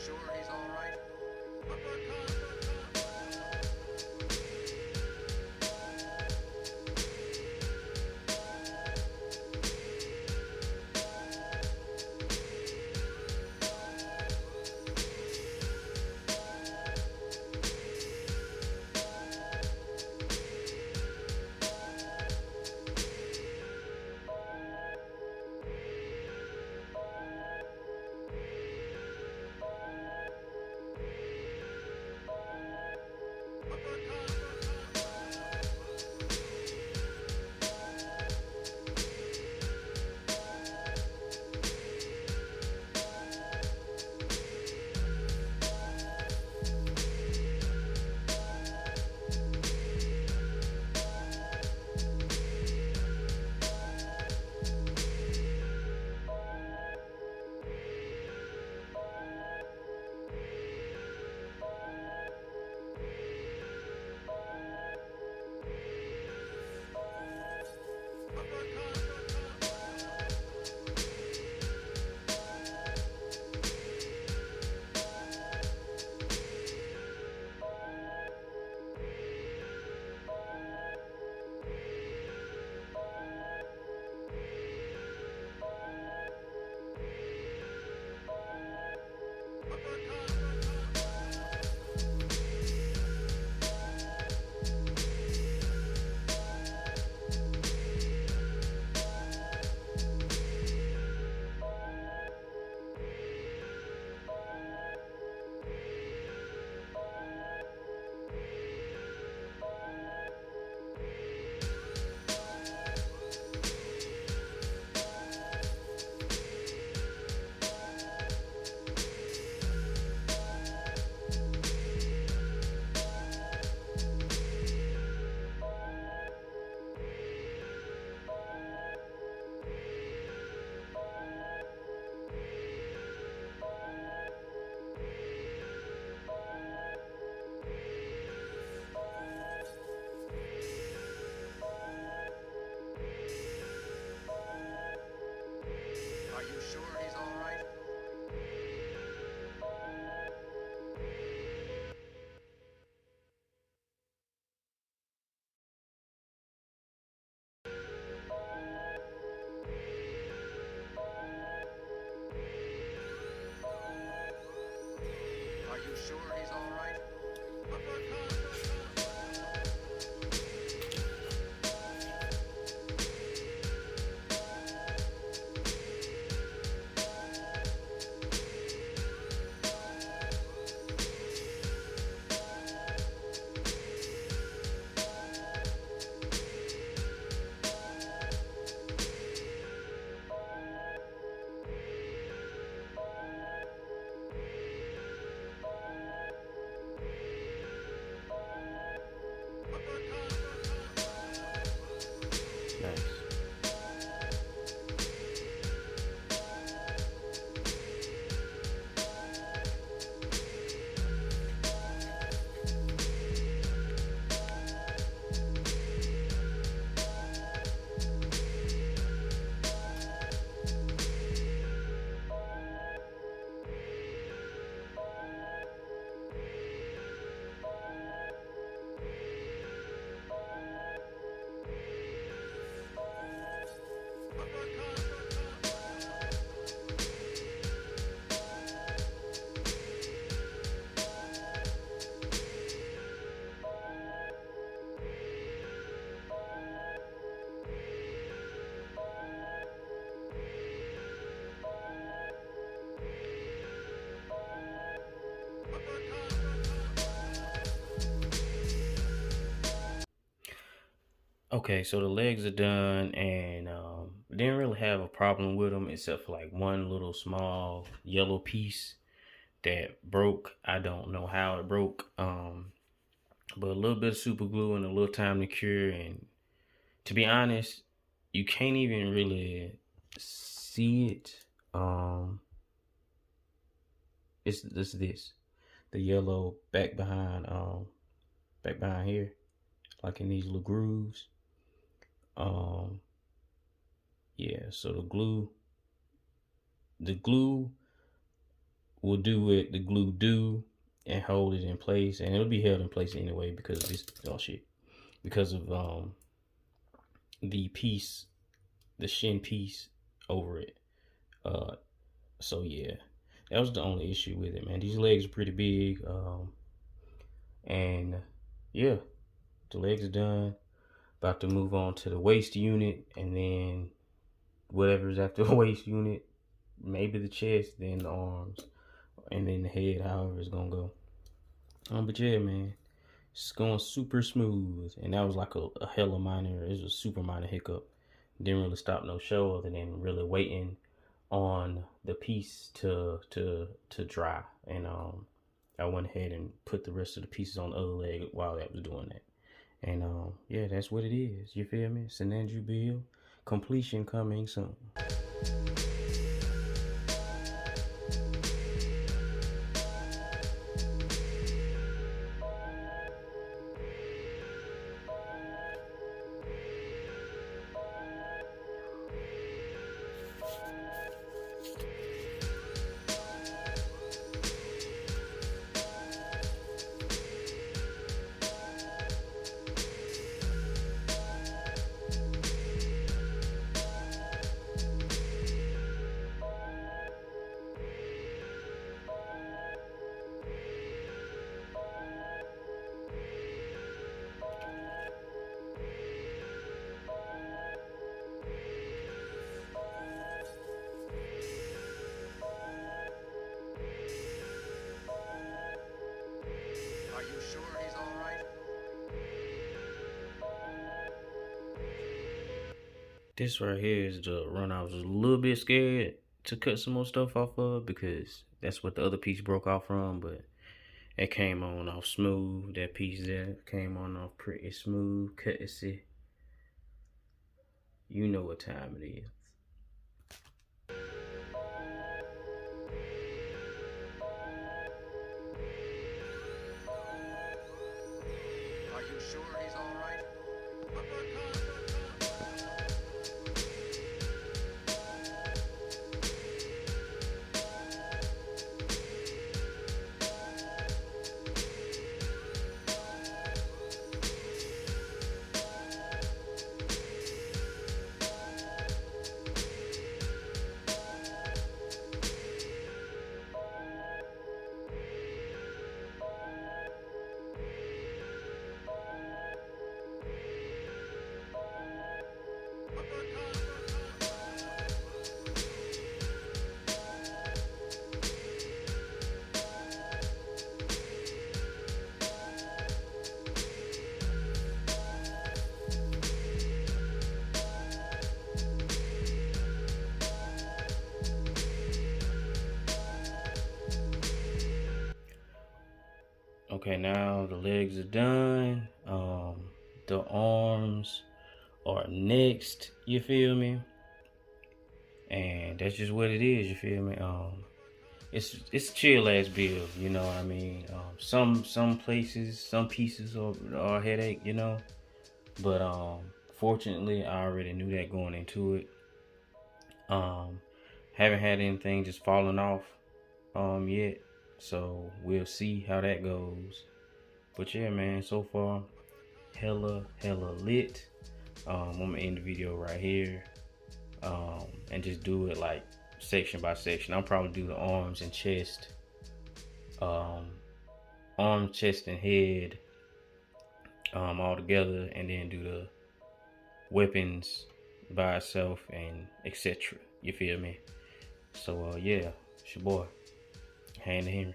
sure he's all right? Are you sure he's all right? Are you sure he's all right? Nice. Okay, so the legs are done, and didn't really have a problem with them except for like one little small yellow piece that broke. I don't know how it broke, but a little bit of super glue and a little time to cure. And to be honest, you can't even really see it. It's this the yellow back behind here, like in these little grooves. Um, yeah. So the glue will do what the glue do and hold it in place, and it'll be held in place anyway because of this because of the piece, the shin piece over it. So yeah, that was the only issue with it, man. These legs are pretty big, and yeah, the legs are done. About to move on to the waist unit, and then whatever's after the waist unit, maybe the chest, then the arms, and then the head, however it's gonna go. But yeah, man, it's going super smooth, and that was like a hella minor. It was a super minor hiccup. Didn't really stop no show other than really waiting on the piece to dry, and I went ahead and put the rest of the pieces on the other leg while I was doing that. And yeah, that's what it is. You feel me? Sinanju build completion coming soon. Are you sure he's all right? This right here is the run I was a little bit scared to cut some more stuff off of because that's what the other piece broke off from, but it came on off smooth. That piece there came on off pretty smooth. Courtesy. You know what time it is. Are you sure he's all right? Okay, now the legs are done. The arms are next. You feel me? And that's just what it is. You feel me? It's a chill ass build. You know what I mean? Some places, some pieces are a headache. You know, but fortunately, I already knew that going into it. Haven't had anything just falling off yet. So we'll see how that goes. But yeah, man, so far, hella lit. I'm gonna end the video right here. And just do it like section by section. I'll probably do the arms and chest. Arm, chest, and head all together, and then do the weapons by itself and etc. You feel me? So yeah, it's your boy, HitupHenri.